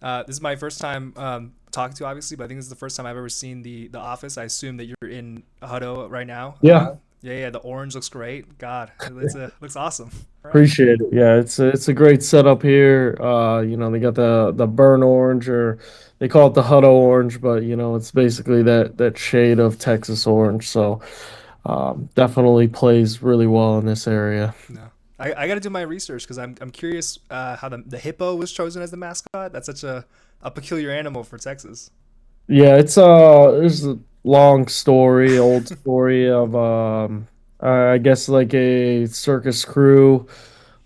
This is my first time talking to you, obviously, but I think this is the first time I've ever seen the Office. I assume that you're in Hutto right now. Yeah, Yeah, the orange looks great. God, it's looks awesome. All right. appreciate it. Yeah, it's a great setup here. They got the burnt orange, or they call it the Hutto orange, but it's basically that shade of Texas orange. So definitely plays really well in this area. No, I got to do my research because I'm curious how the hippo was chosen as the mascot. That's such a peculiar animal for Texas. Yeah, there's a long story, old story of I guess like a circus crew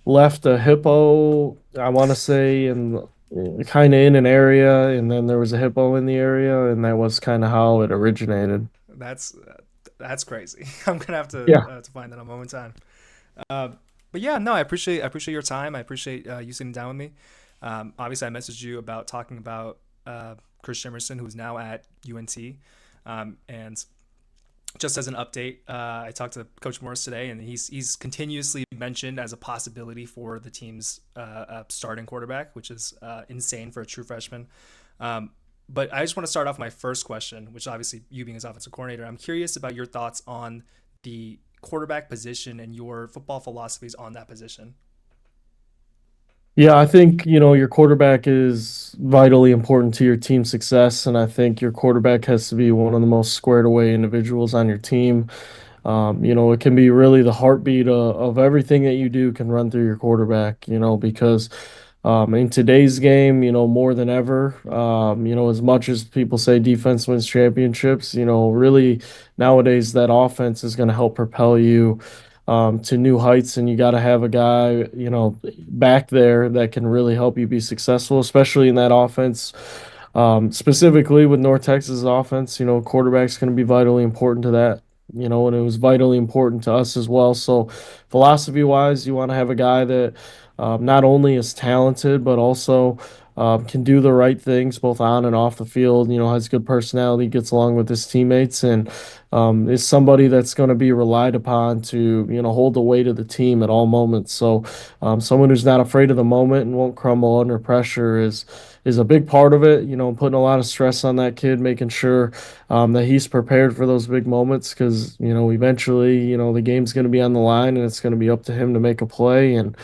left a hippo, I want to say, in kind of in an area, and then there was a hippo in the area, and that was kind of how it originated. That's that's crazy. I'm gonna have Yeah. to find that on moment in time. Uh, but yeah, no, I appreciate your time. I appreciate you sitting down with me. Obviously, I messaged you about talking about Chris Jimerson, who's now at UNT, and just as an update, I talked to Coach Morris today, and he's continuously mentioned as a possibility for the team's starting quarterback, which is insane for a true freshman. Um, but I just want to start off my first question, which obviously you being his offensive coordinator, I'm curious about your thoughts on the quarterback position and your football philosophies on that position. Yeah, I think, your quarterback is vitally important to your team's success, and I think your quarterback has to be one of the most squared away individuals on your team. It can be really the heartbeat of everything that you do can run through your quarterback, because in today's game, more than ever, as much as people say defense wins championships, really nowadays that offense is going to help propel you to new heights, and you got to have a guy, back there that can really help you be successful, especially in that offense. Specifically with North Texas offense, quarterback's going to be vitally important to that. And it was vitally important to us as well. So, philosophy wise, you want to have a guy that not only is talented, but also can do the right things both on and off the field. Has good personality, gets along with his teammates, and is somebody that's going to be relied upon to hold the weight of the team at all moments. So, someone who's not afraid of the moment and won't crumble under pressure is a big part of it. Putting a lot of stress on that kid, making sure that he's prepared for those big moments because eventually the game's going to be on the line and it's going to be up to him to make a play, and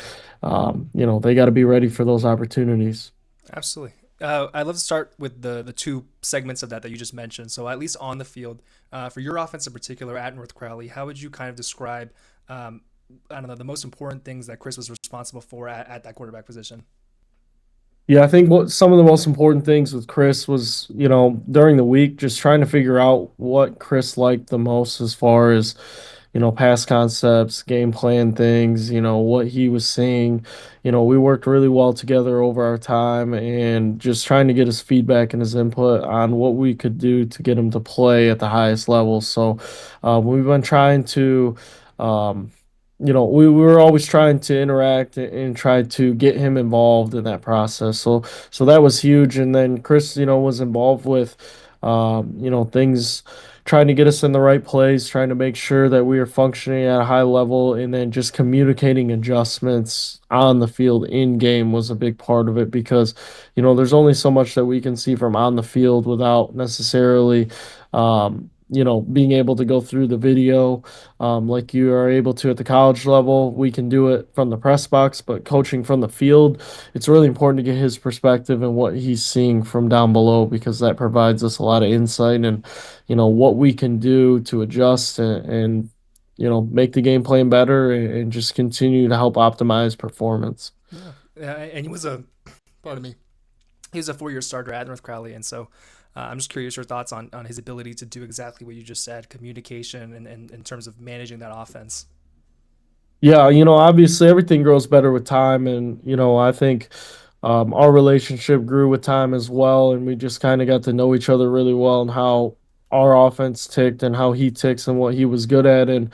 they got to be ready for those opportunities. Absolutely. I'd love to start with the two segments of that you just mentioned. So at least on the field, for your offense in particular at North Crowley, how would you kind of describe, I don't know, the most important things that Chris was responsible for at that quarterback position? Yeah, I think what some of the most important things with Chris was, during the week, just trying to figure out what Chris liked the most as far as, past concepts, game plan things, what he was seeing. We worked really well together over our time and just trying to get his feedback and his input on what we could do to get him to play at the highest level. So we've been trying to. Um, we were always trying to interact and try to get him involved in that process. So that was huge. And then Chris, was involved with, things, trying to get us in the right place, trying to make sure that we are functioning at a high level, and then just communicating adjustments on the field in game was a big part of it because, there's only so much that we can see from on the field without necessarily, being able to go through the video like you are able to at the college level. We can do it from the press box, but coaching from the field, it's really important to get his perspective and what he's seeing from down below because that provides us a lot of insight and what we can do to adjust and make the game plan better and just continue to help optimize performance. Yeah, and he was a pardon me. He was a 4 year starter at North Crowley, and so I'm just curious your thoughts on his ability to do exactly what you just said, communication and in terms of managing that offense. Yeah, obviously everything grows better with time, and I think our relationship grew with time as well, and we just kind of got to know each other really well and how our offense ticked and how he ticks and what he was good at. And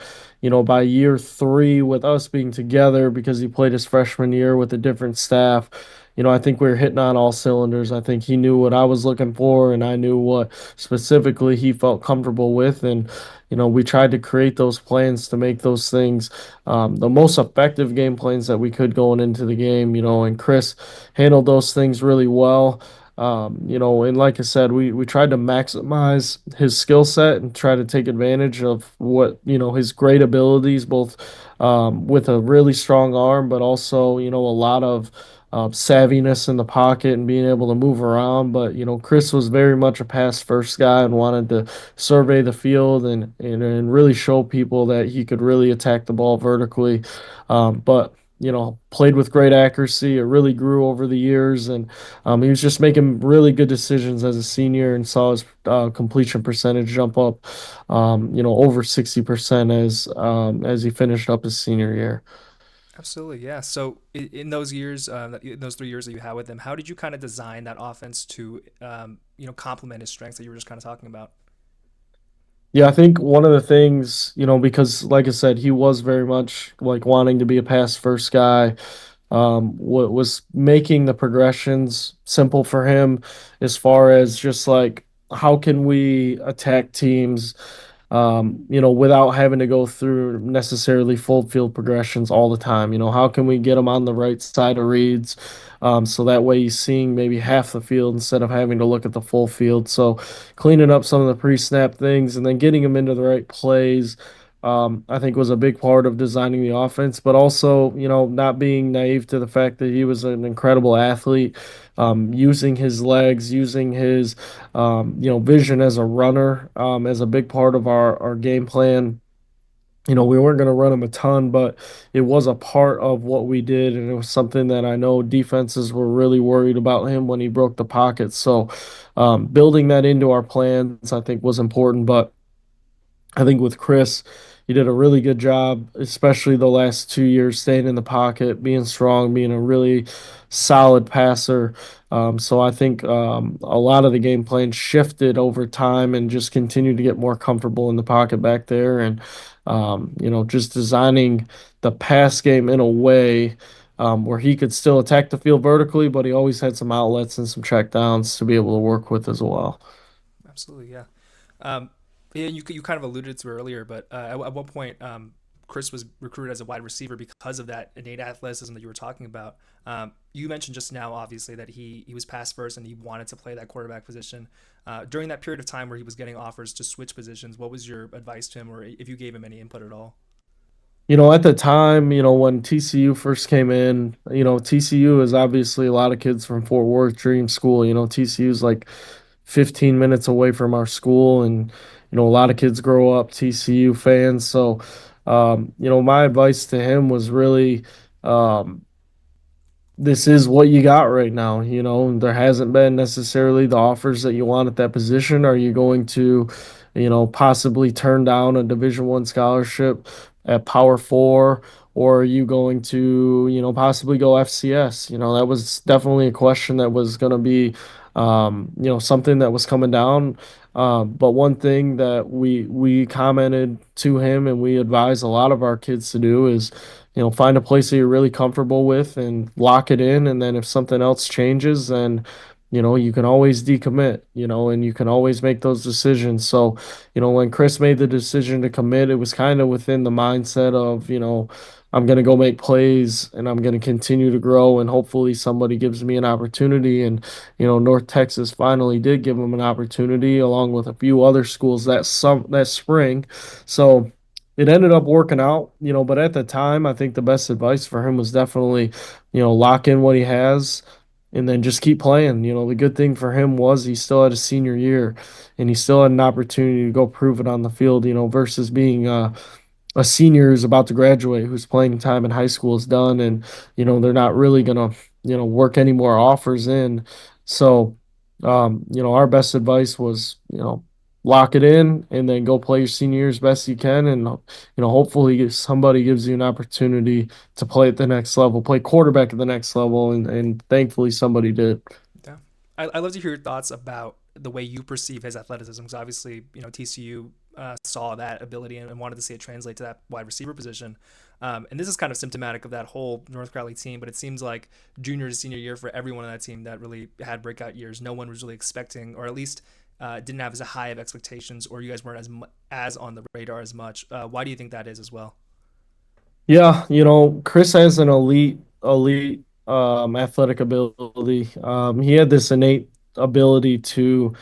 by year three, with us being together because he played his freshman year with a different staff, I think we were hitting on all cylinders. I think he knew what I was looking for, and I knew what specifically he felt comfortable with, and we tried to create those plans to make those things the most effective game plans that we could going into the game. And Chris handled those things really well. And like I said, we tried to maximize his skill set and try to take advantage of what, his great abilities, both with a really strong arm, but also, a lot of savviness in the pocket and being able to move around. But, Chris was very much a pass first guy and wanted to survey the field and really show people that he could really attack the ball vertically. But played with great accuracy. It really grew over the years, and he was just making really good decisions as a senior, and saw his completion percentage jump up, over 60% as he finished up his senior year. Absolutely, yeah. So in those years, in those 3 years that you had with him, how did you kind of design that offense to, complement his strengths that you were just kind of talking about? Yeah, I think one of the things, because like I said, he was very much like wanting to be a pass first guy. What was making the progressions simple for him as far as just like how can we attack teams, without having to go through necessarily full field progressions all the time. How can we get them on the right side of reads, so that way he's seeing maybe half the field instead of having to look at the full field. So cleaning up some of the pre-snap things and then getting him into the right plays. I think was a big part of designing the offense, but also, not being naive to the fact that he was an incredible athlete, using his legs, using his vision as a runner, as a big part of our game plan. We weren't going to run him a ton, but it was a part of what we did. And it was something that I know defenses were really worried about him when he broke the pocket. So, building that into our plans, I think, was important. But I think with Chris, he did a really good job, especially the last 2 years, staying in the pocket, being strong, being a really solid passer. So I think a lot of the game plan shifted over time and just continued to get more comfortable in the pocket back there. And, just designing the pass game in a way where he could still attack the field vertically, but he always had some outlets and some check downs to be able to work with as well. Absolutely, yeah. Um, yeah, you kind of alluded to it earlier, but at one point, Chris was recruited as a wide receiver because of that innate athleticism that you were talking about. You mentioned just now, obviously, that he was pass first and he wanted to play that quarterback position. During that period of time where he was getting offers to switch positions, what was your advice to him, or if you gave him any input at all? At the time, when TCU first came in, TCU is obviously a lot of kids from Fort Worth dream school. TCU is like 15 minutes away from our school, and a lot of kids grow up TCU fans. So, my advice to him was really, um, this is what you got right now. There hasn't been necessarily the offers that you want at that position. Are you going to, possibly turn down a Division I scholarship at Power Four, or are you going to, possibly go FCS? That was definitely a question that was going to be, something that was coming down. But one thing that we commented to him and we advise a lot of our kids to do is, find a place that you're really comfortable with and lock it in. And then if something else changes, then, you can always decommit, and you can always make those decisions. So, when Chris made the decision to commit, it was kind of within the mindset of, I'm going to go make plays and I'm going to continue to grow and hopefully somebody gives me an opportunity. And, North Texas finally did give him an opportunity along with a few other schools that spring. So, it ended up working out, but at the time, I think the best advice for him was definitely, lock in what he has and then just keep playing. The good thing for him was he still had a senior year and he still had an opportunity to go prove it on the field, versus being a senior who's about to graduate, whose playing time in high school is done, and they're not really gonna work any more offers in. So, our best advice was lock it in and then go play your senior year as best you can, and hopefully somebody gives you an opportunity to play at the next level, play quarterback at the next level, and thankfully somebody did. Yeah, I love to hear your thoughts about the way you perceive his athleticism, because obviously, TCU saw that ability and wanted to see it translate to that wide receiver position. And this is kind of symptomatic of that whole North Crowley team, but it seems like junior to senior year for everyone on that team that really had breakout years, no one was really expecting, or at least didn't have as high of expectations, or you guys weren't as on the radar as much. Why do you think that is as well? Yeah, Chris has an elite athletic ability. He had this innate ability to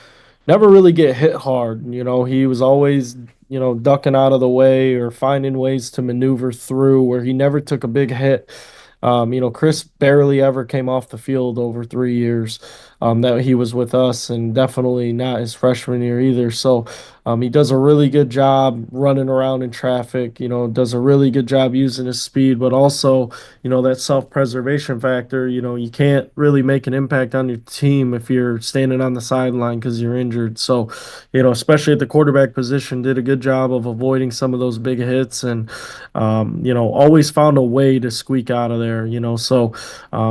never really get hit hard. You know, he was always, ducking out of the way or finding ways to maneuver through where he never took a big hit. Chris barely ever came off the field over 3 years that he was with us, and definitely not his freshman year either. So he does a really good job running around in traffic, does a really good job using his speed, but also, that self-preservation factor. You can't really make an impact on your team if you're standing on the sideline because you're injured. So, especially at the quarterback position, did a good job of avoiding some of those big hits and, always found a way to squeak out of there, So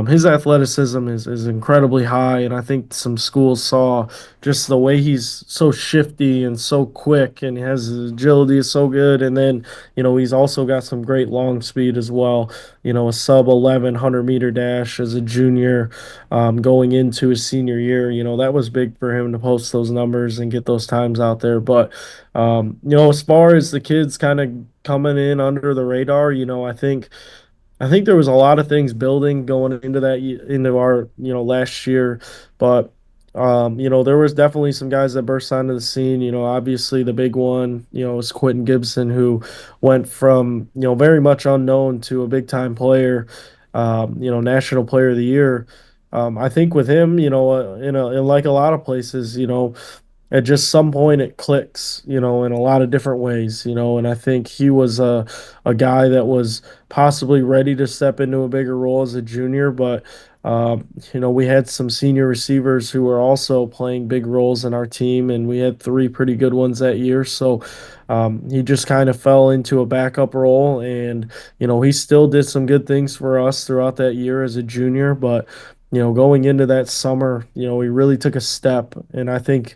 his athleticism is incredibly high. And I think some schools saw just the way he's so shifty and so quick and his agility is so good. And then, he's also got some great long speed as well. A sub 1100-meter dash as a junior going into his senior year. That was big for him to post those numbers and get those times out there. But, as far as the kids kind of coming in under the radar, I think there was a lot of things building going into into our last year, but there was definitely some guys that burst onto the scene. Obviously the big one was Quentin Gibson, who went from very much unknown to a big time player, national player of the year. I think with him, in like a lot of places, at just some point it clicks, in a lot of different ways, and I think he was a guy that was possibly ready to step into a bigger role as a junior, but we had some senior receivers who were also playing big roles in our team, and we had three pretty good ones that year. So he just kind of fell into a backup role, and he still did some good things for us throughout that year as a junior, but going into that summer, he really took a step, and I think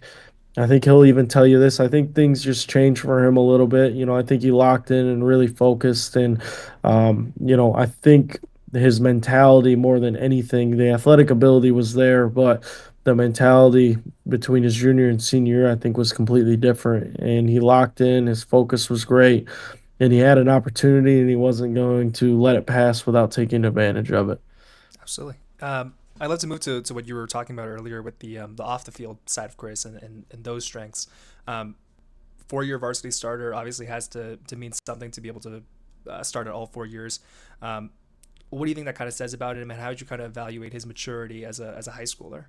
he'll even tell you this. I think things just changed for him a little bit. I think he locked in and really focused. And, I think his mentality more than anything, the athletic ability was there, but the mentality between his junior and senior year, I think, was completely different. And he locked in, his focus was great, and he had an opportunity and he wasn't going to let it pass without taking advantage of it. Absolutely. I'd love to move to what you were talking about earlier with the off the field side of Chris and those strengths. Um, 4 year varsity starter obviously has to mean something to be able to start at all 4 years. Um, what do you think that kind of says about him, and how would you kind of evaluate his maturity as a high schooler?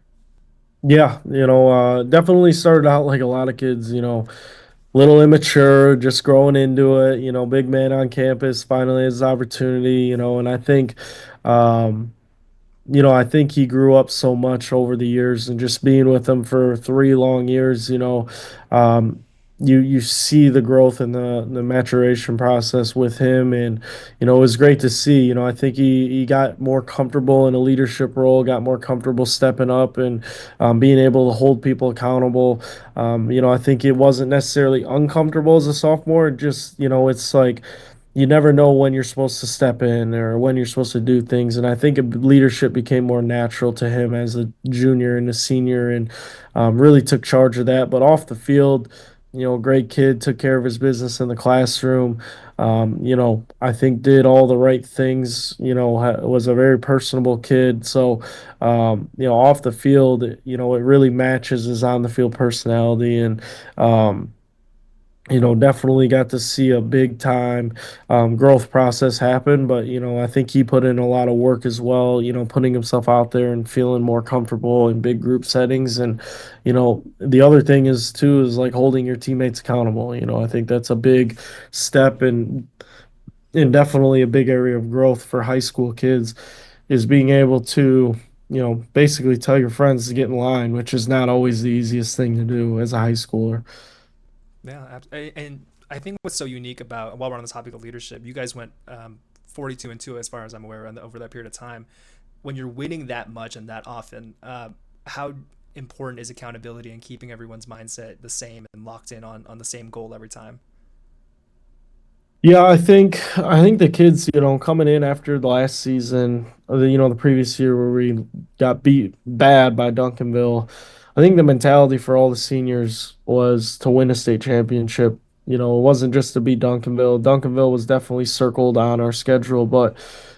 Yeah, definitely started out like a lot of kids, little immature, just growing into it, big man on campus, finally his opportunity, and um, I think he grew up so much over the years and just being with him for 3 long years, um, you see the growth and the maturation process with him, and it was great to see. I think he got more comfortable in a leadership role, got more comfortable stepping up and being able to hold people accountable. I think it wasn't necessarily uncomfortable as a sophomore. Just it's like you never know when you're supposed to step in or when you're supposed to do things. And I think leadership became more natural to him as a junior and a senior, and really took charge of that. But off the field, great kid, took care of his business in the classroom. I think did all the right things, was a very personable kid. So, off the field, it really matches his on the field personality. And, definitely got to see a big time growth process happen. But, I think he put in a lot of work as well, putting himself out there and feeling more comfortable in big group settings. And, the other thing is, too, is like holding your teammates accountable. I think that's a big step and definitely a big area of growth for high school kids is being able to, basically tell your friends to get in line, which is not always the easiest thing to do as a high schooler. Yeah, and I think what's so unique about, while we're on the topic of leadership, you guys went 42-2 as far as I'm aware over that period of time. When you're winning that much and that often, how important is accountability and keeping everyone's mindset the same and locked in on the same goal every time? Yeah, I think the kids, coming in after the last season, the previous year where we got beat bad by Duncanville, I think the mentality for all the seniors was to win a state championship, It wasn't just to beat Duncanville. Duncanville was definitely circled on our schedule, but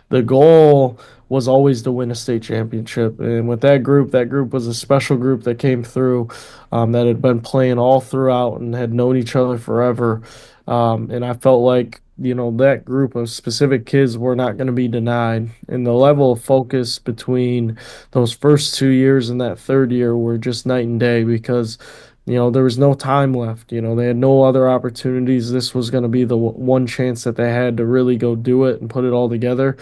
the goal was always to win a state championship. And with that group was a special group that came through, that had been playing all throughout and had known each other forever. And I felt like, that group of specific kids were not going to be denied. And the level of focus between those first 2 years and that third year were just night and day because there was no time left. They had no other opportunities. This was going to be the one chance that they had to really go do it and put it all together.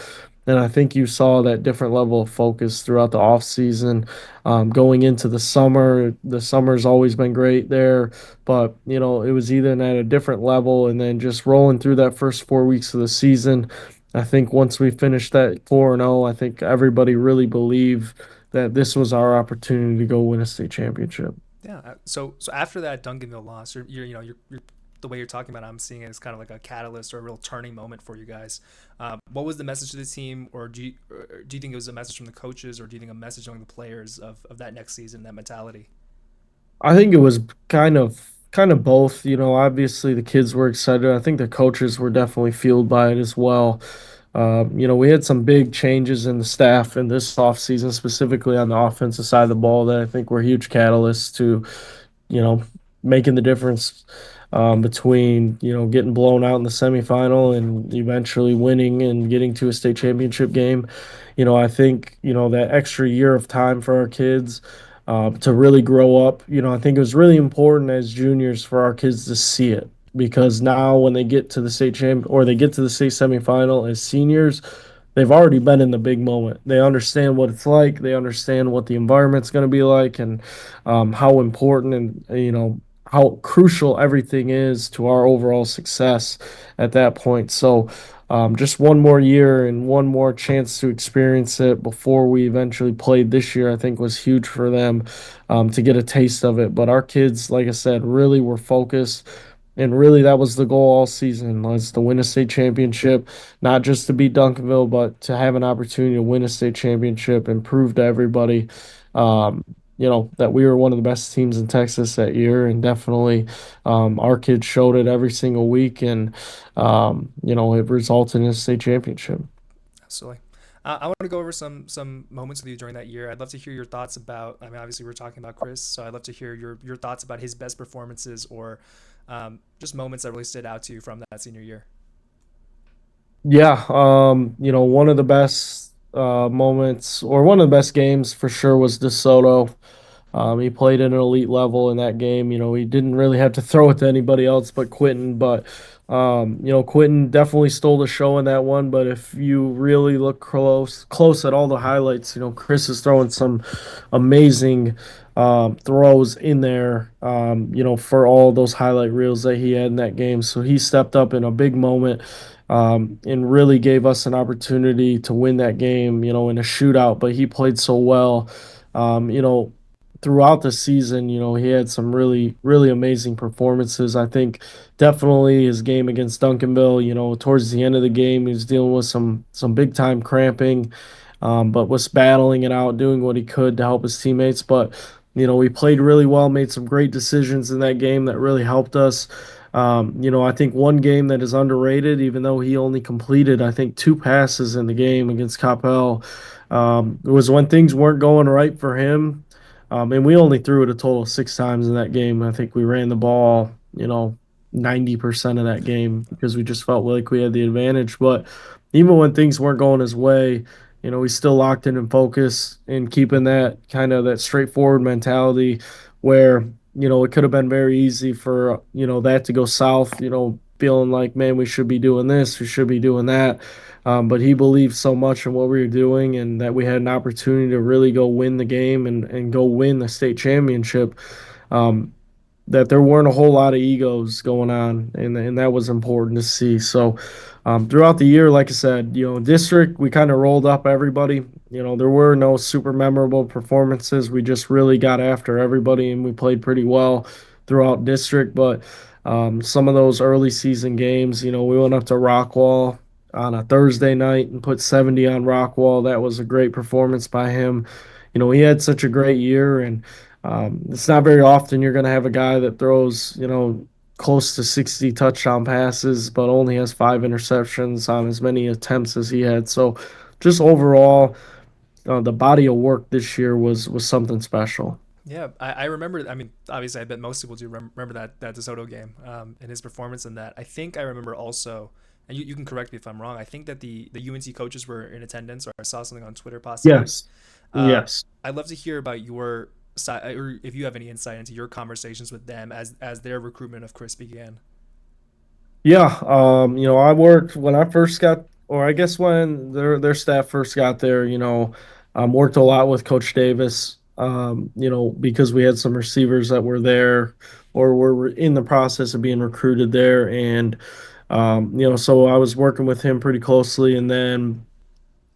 And I think you saw that different level of focus throughout the off season, going into the summer. The summer's always been great there, but it was even at a different level. And then just rolling through that first 4 weeks of the season, I think once we finished that 4-0, I think everybody really believed that this was our opportunity to go win a state championship. Yeah. So after that Duncanville loss, you're the way you're talking about it, I'm seeing it as kind of like a catalyst or a real turning moment for you guys. What was the message to the team, or do you think it was a message from the coaches, or do you think a message among the players of that next season, that mentality? I think it was kind of both. Obviously the kids were excited. I think the coaches were definitely fueled by it as well. We had some big changes in the staff in this offseason, specifically on the offensive side of the ball, that I think were huge catalysts to you know, making the difference between, getting blown out in the semifinal and eventually winning and getting to a state championship game. I think, that extra year of time for our kids to really grow up, I think it was really important as juniors for our kids to see it because now when they get to the state champ or they get to the state semifinal as seniors, they've already been in the big moment. They understand what it's like. They understand what the environment's going to be like, and how important and how crucial everything is to our overall success at that point. So, just one more year and one more chance to experience it before we eventually played this year, I think was huge for them, to get a taste of it. But our kids, like I said, really were focused. And really, that was the goal all season, was to win a state championship, not just to beat Duncanville, but to have an opportunity to win a state championship and prove to everybody, um, that we were one of the best teams in Texas that year. And definitely, our kids showed it every single week, and it resulted in a state championship. Absolutely. I want to go over some moments with you during that year. I'd love to hear your thoughts about. I mean, obviously we're talking about Chris, so I'd love to hear your thoughts about his best performances, or just moments that really stood out to you from that senior year. Yeah, one of the best moments, or one of the best games for sure, was DeSoto. He played at an elite level in that game. He didn't really have to throw it to anybody else but Quentin. But Quentin definitely stole the show in that one. But if you really look close at all the highlights, Chris is throwing some amazing throws in there. For all those highlight reels that he had in that game. So he stepped up in a big moment. And really gave us an opportunity to win that game, in a shootout. But he played so well. Um, you know, Throughout the season, he had some really, really amazing performances. I think definitely his game against Duncanville, towards the end of the game, he was dealing with some big time cramping, but was battling it out, doing what he could to help his teammates. But he played really well, made some great decisions in that game that really helped us. I think one game that is underrated, even though he only completed, I think, two passes in the game against Capel, was when things weren't going right for him. And we only threw it a total of 6 times in that game. I think we ran the ball, 90% of that game because we just felt like we had the advantage. But even when things weren't going his way, we still locked in and focused and keeping that kind of that straightforward mentality where, it could have been very easy for, that to go south, feeling like, man, we should be doing this, we should be doing that. But he believed so much in what we were doing and that we had an opportunity to really go win the game and go win the state championship. Um, that there weren't a whole lot of egos going on, and that was important to see. So throughout the year, like I said, district, we kind of rolled up everybody. There were no super memorable performances. We just really got after everybody, and we played pretty well throughout district. But some of those early season games, we went up to Rockwall on a Thursday night and put 70 on Rockwall. That was a great performance by him. He had such a great year, and it's not very often you're going to have a guy that throws, close to 60 touchdown passes, but only has 5 interceptions on as many attempts as he had. So just overall, the body of work this year was something special. Yeah, I remember. I mean, obviously, I bet most people do remember that DeSoto game and his performance in that. I think I remember also, and you can correct me if I'm wrong. I think that the UNC coaches were in attendance, or I saw something on Twitter possibly. Yes. Uh, Yes. I'd love to hear about your side, or if you have any insight into your conversations with them as their recruitment of Chris began. Yeah, I worked when I first got, or I guess when their staff first got there, worked a lot with Coach Davis, because we had some receivers that were there or were in the process of being recruited there, and so I was working with him pretty closely, and then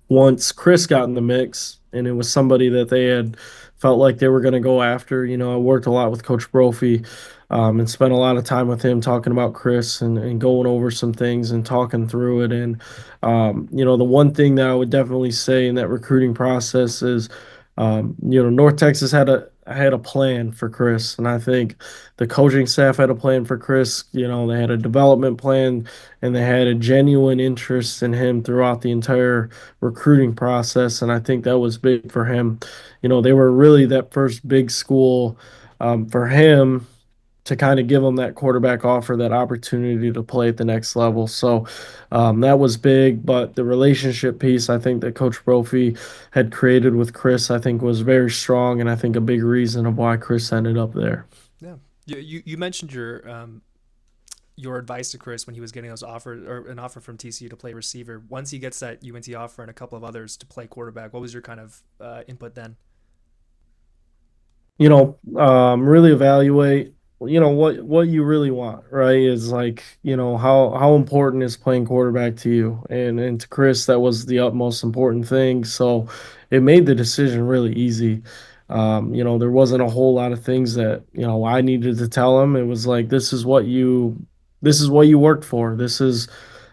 once Chris got in the mix and it was somebody that they had felt like they were going to go after, I worked a lot with Coach Brophy and spent a lot of time with him talking about Chris and going over some things and talking through it. And, the one thing that I would definitely say in that recruiting process is, North Texas had a plan for Chris, and I think the coaching staff had a plan for Chris. They had a development plan, and they had a genuine interest in him throughout the entire recruiting process, and I think that was big for him. They were really that first big school for him to kind of give him that quarterback offer, that opportunity to play at the next level. So that was big. But the relationship piece, I think that Coach Brophy had created with Chris, I think was very strong, and I think a big reason of why Chris ended up there. Yeah, you mentioned your advice to Chris when he was getting those offers or an offer from TCU to play receiver. Once he gets that UNT offer and a couple of others to play quarterback, what was your kind of input then? Really evaluate, what you really want, right? Is like, how important is playing quarterback to you? And to Chris, that was the utmost important thing. So it made the decision really easy. There wasn't a whole lot of things that, I needed to tell him. It was like, this is what you worked for. This is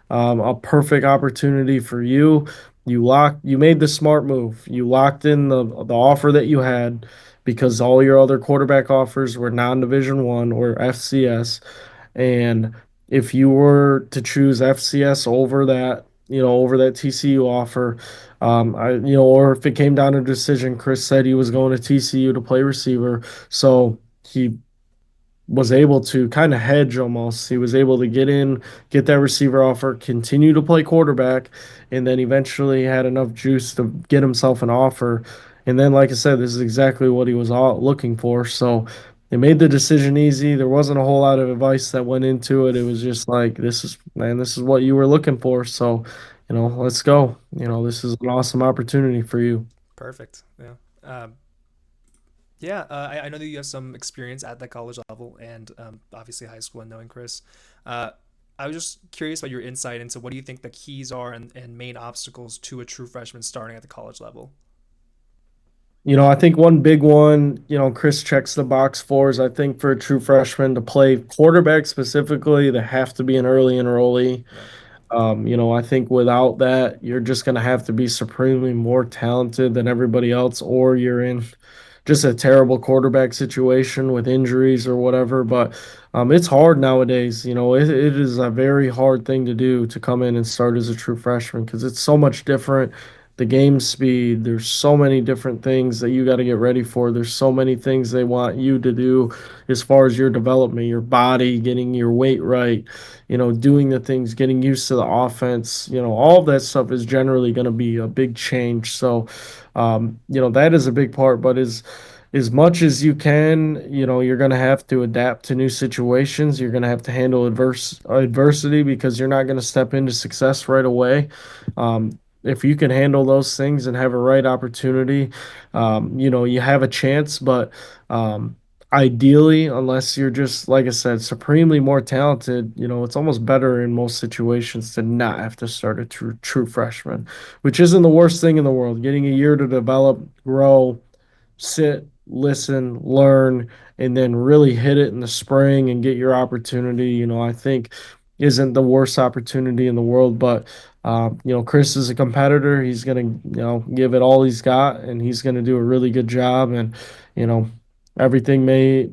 a perfect opportunity for you. You made the smart move. You locked in the offer that you had because all your other quarterback offers were non-division one or FCS. And if you were to choose FCS over that TCU offer, or if it came down to a decision, Chris said he was going to TCU to play receiver. So he was able to kind of hedge almost. He was able to get in, get that receiver offer, continue to play quarterback, and then eventually had enough juice to get himself an offer. And then, like I said, this is exactly what he was all looking for. So it made the decision easy. There wasn't a whole lot of advice that went into it. It was just like, this is what you were looking for. So, let's go. This is an awesome opportunity for you. Perfect. Yeah. Yeah, I know that you have some experience at the college level and obviously high school and knowing Chris. Uh, I was just curious about your insight into what do you think the keys are and main obstacles to a true freshman starting at the college level? I think one big one, Chris checks the box for is I think for a true freshman to play quarterback specifically, they have to be an early enrollee. Right. I think without that, you're just going to have to be supremely more talented than everybody else, or you're in just a terrible quarterback situation with injuries or whatever. But it's hard nowadays. It is a very hard thing to do to come in and start as a true freshman because it's so much different. The game speed, there's so many different things that you got to get ready for. There's so many things they want you to do as far as your development, your body, getting your weight right, doing the things, getting used to the offense, all of that stuff is generally going to be a big change. So, that is a big part, but as much as you can, you're going to have to adapt to new situations. You're going to have to handle adversity because you're not going to step into success right away. If you can handle those things and have a right opportunity, you have a chance. But ideally, unless you're just, like I said, supremely more talented, it's almost better in most situations to not have to start a true freshman, which isn't the worst thing in the world. Getting a year to develop, grow, sit, listen, learn, and then really hit it in the spring and get your opportunity, I think isn't the worst opportunity in the world. But, Chris is a competitor. He's going to, give it all he's got, and he's going to do a really good job. And, you know, everything may,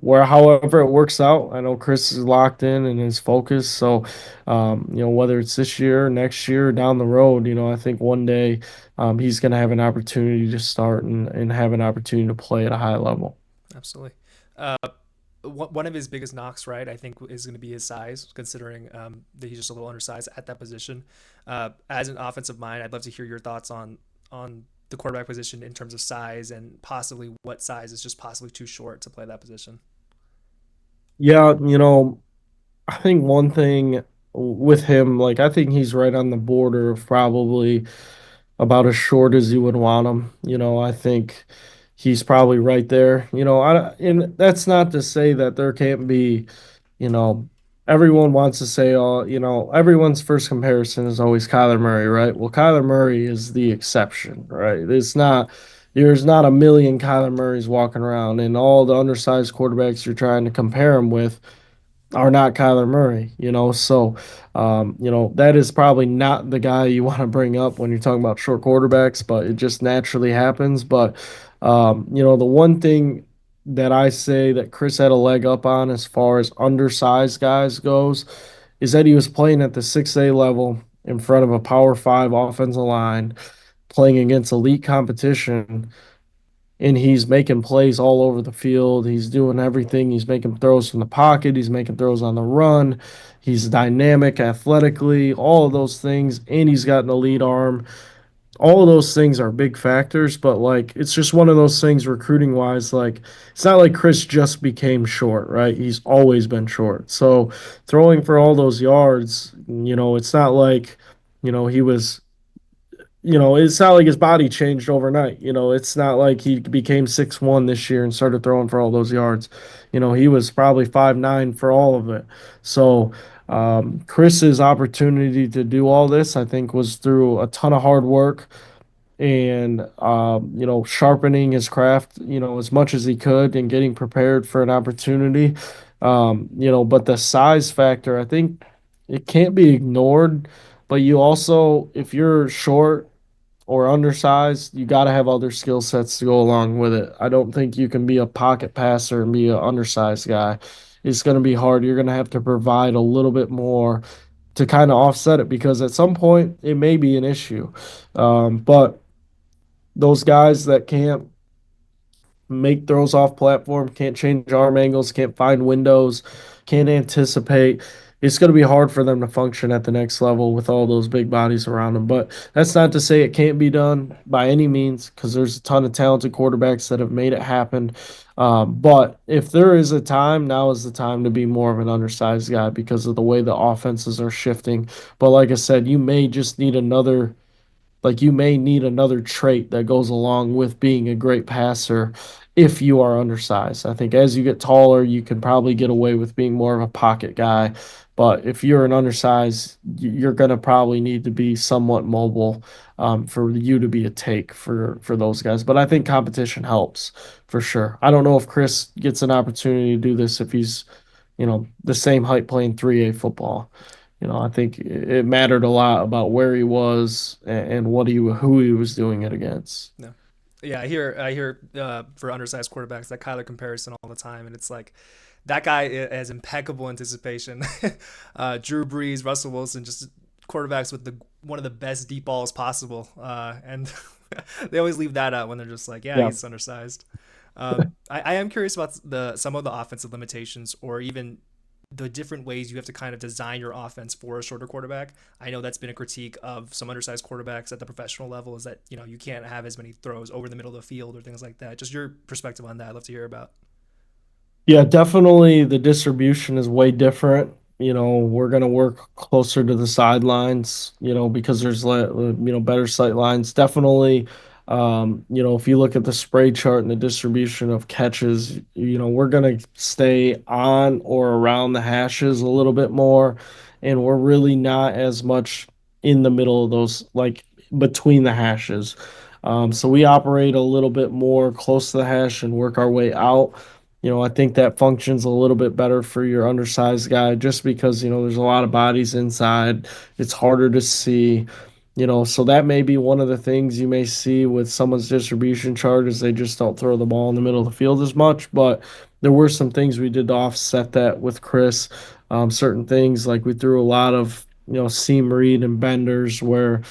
where however it works out. I know Chris is locked in and is focused. So, whether it's this year, next year, down the road, I think one day he's going to have an opportunity to start and have an opportunity to play at a high level. Absolutely. Uh, one of his biggest knocks, right, I think, is going to be his size, considering that he's just a little undersized at that position. As an offensive mind, I'd love to hear your thoughts on the quarterback position in terms of size and possibly what size is just possibly too short to play that position. Yeah, I think one thing with him, like I think he's right on the border of probably about as short as you would want him. I think he's probably right there. And that's not to say that there can't be, you know, everyone wants to say, oh, everyone's first comparison is always Kyler Murray, right? Well, Kyler Murray is the exception, right? There's not a million Kyler Murrays walking around, and all the undersized quarterbacks you're trying to compare him with are not Kyler Murray, So, that is probably not the guy you want to bring up when you're talking about short quarterbacks, but it just naturally happens. But, the one thing that I say that Chris had a leg up on as far as undersized guys goes is that he was playing at the 6A level in front of a Power Five offensive line, playing against elite competition, and he's making plays all over the field. He's doing everything. He's making throws from the pocket. He's making throws on the run. He's dynamic athletically, all of those things, and he's got an elite arm. All of those things are big factors, but like it's just one of those things recruiting wise. Like it's not like Chris just became short, right? He's always been short. So throwing for all those yards, it's not like, he was it's not like his body changed overnight. It's not like he became 6'1" this year and started throwing for all those yards. He was probably 5'9" for all of it. So, Chris's opportunity to do all this, I think, was through a ton of hard work and, sharpening his craft, as much as he could and getting prepared for an opportunity. But the size factor, I think it can't be ignored. But you also, if you're short, or undersized, you got to have other skill sets to go along with it. I don't think you can be a pocket passer and be an undersized guy. It's going to be hard. You're going to have to provide a little bit more to kind of offset it because at some point it may be an issue. But those guys that can't make throws off platform, can't change arm angles, can't find windows, can't anticipate. It's going to be hard for them to function at the next level with all those big bodies around them. But that's not to say it can't be done by any means, because there's a ton of talented quarterbacks that have made it happen. But if there is a time, now is the time to be more of an undersized guy because of the way the offenses are shifting. But like I said, you may need another trait that goes along with being a great passer if you are undersized. I think as you get taller, you can probably get away with being more of a pocket guy. But if you're an undersized, you're going to probably need to be somewhat mobile for you to be a take for those guys. But I think competition helps for sure. I don't know if Chris gets an opportunity to do this if he's, the same height playing 3A football. I think it mattered a lot about where he was and who he was doing it against. No. Yeah, I hear for undersized quarterbacks that Kyler comparison all the time, and it's like that guy has impeccable anticipation. Drew Brees, Russell Wilson, just quarterbacks with the one of the best deep balls possible, and they always leave that out when they're just like, yeah, Yeah. he's undersized. I am curious about the some of the offensive limitations, or even the different ways you have to kind of design your offense for a shorter quarterback. I know that's been a critique of some undersized quarterbacks at the professional level is that, you can't have as many throws over the middle of the field or things like that. Just your perspective on that. I'd love to hear about. Yeah, definitely the distribution is way different. We're going to work closer to the sidelines, because there's better sight lines. Definitely, if you look at the spray chart and the distribution of catches, we're going to stay on or around the hashes a little bit more, and we're really not as much in the middle of those, like between the hashes. So we operate a little bit more close to the hash and work our way out. I think that functions a little bit better for your undersized guy just because, there's a lot of bodies inside. It's harder to see. So that may be one of the things you may see with someone's distribution chart is they just don't throw the ball in the middle of the field as much. But there were some things we did to offset that with Chris. Certain things like we threw a lot of seam read and benders where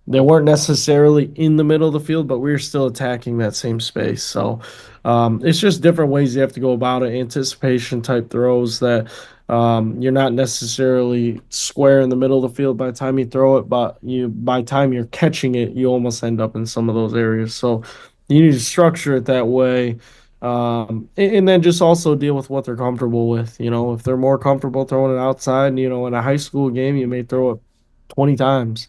they weren't necessarily in the middle of the field, but we were still attacking that same space. So it's just different ways you have to go about it. Anticipation type throws that you're not necessarily square in the middle of the field by the time you throw it, but by the time you're catching it, you almost end up in some of those areas. So you need to structure it that way. And then just also deal with what they're comfortable with. If they're more comfortable throwing it outside, in a high school game, you may throw it 20 times.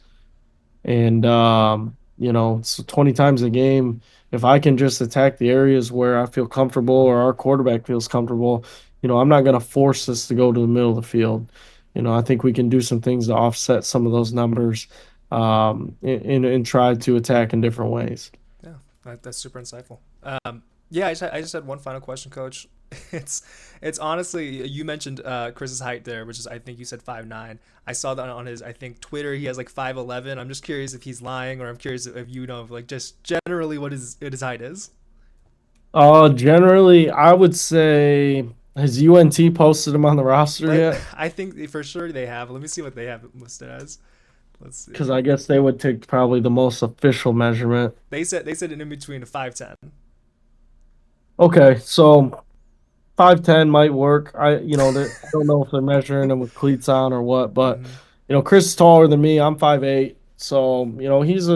And so 20 times a game, if I can just attack the areas where I feel comfortable or our quarterback feels comfortable, I'm not going to force us to go to the middle of the field. I think we can do some things to offset some of those numbers, and try to attack in different ways. Yeah, that's super insightful. Yeah, I just had one final question, Coach. It's it's honestly, you mentioned Chris's height there, which is, I think you said 5'9". I saw that on his, I think, Twitter. He has like 5'11". I'm just curious if he's lying, or I'm curious if you know, like, just generally what his height is. Generally, I would say, has UNT posted him on the roster Let yet? I think for sure they have. Let me see what they have it listed as. Let's Because see. I guess they would take probably the most official measurement. They said an in between a 5'10". Okay, so 5'10" might work. I don't know if they're measuring him with cleats on or what, but Mm-hmm. Chris is taller than me. I'm 5'8", so he's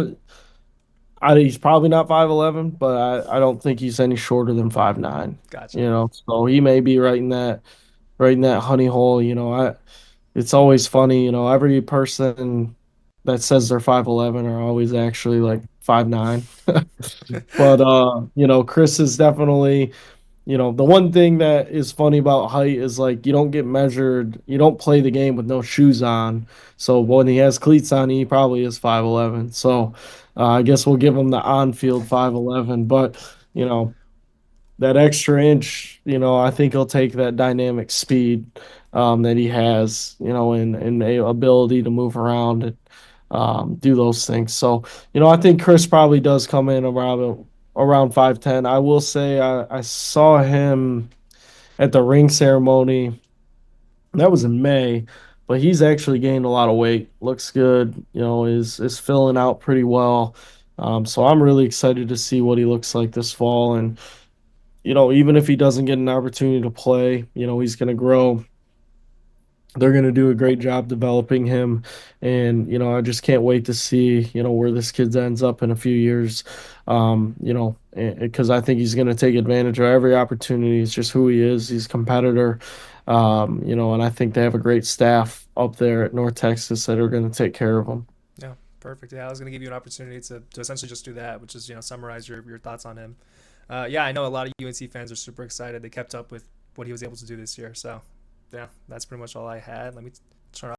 probably not 5'11", but I don't think he's any shorter than 5'9". Gotcha. So he may be right in that honey hole. It's always funny. Every person that says they're 5'11" are always actually like 5'9". But Chris is definitely. The one thing that is funny about height is like you don't get measured, you don't play the game with no shoes on. So when he has cleats on, he probably is 5'11". So I guess we'll give him the on-field 5'11". But you know that extra inch, I think he'll take that dynamic speed that he has, and a ability to move around and do those things. So I think Chris probably does come in around 5'10". I will say I saw him at the ring ceremony. That was in May, but he's actually gained a lot of weight. Looks good, is filling out pretty well. So I'm really excited to see what he looks like this fall. And even if he doesn't get an opportunity to play, he's going to grow. They're going to do a great job developing him. And, I just can't wait to see, where this kid ends up in a few years. Because I think he's going to take advantage of every opportunity. It's just who he is. He's a competitor. And I think they have a great staff up there at North Texas that are going to take care of him. Yeah, perfect. Yeah, I was going to give you an opportunity to essentially just do that, which is, summarize your thoughts on him. Yeah, I know a lot of UNC fans are super excited. They kept up with what he was able to do this year. So, yeah, that's pretty much all I had. Let me turn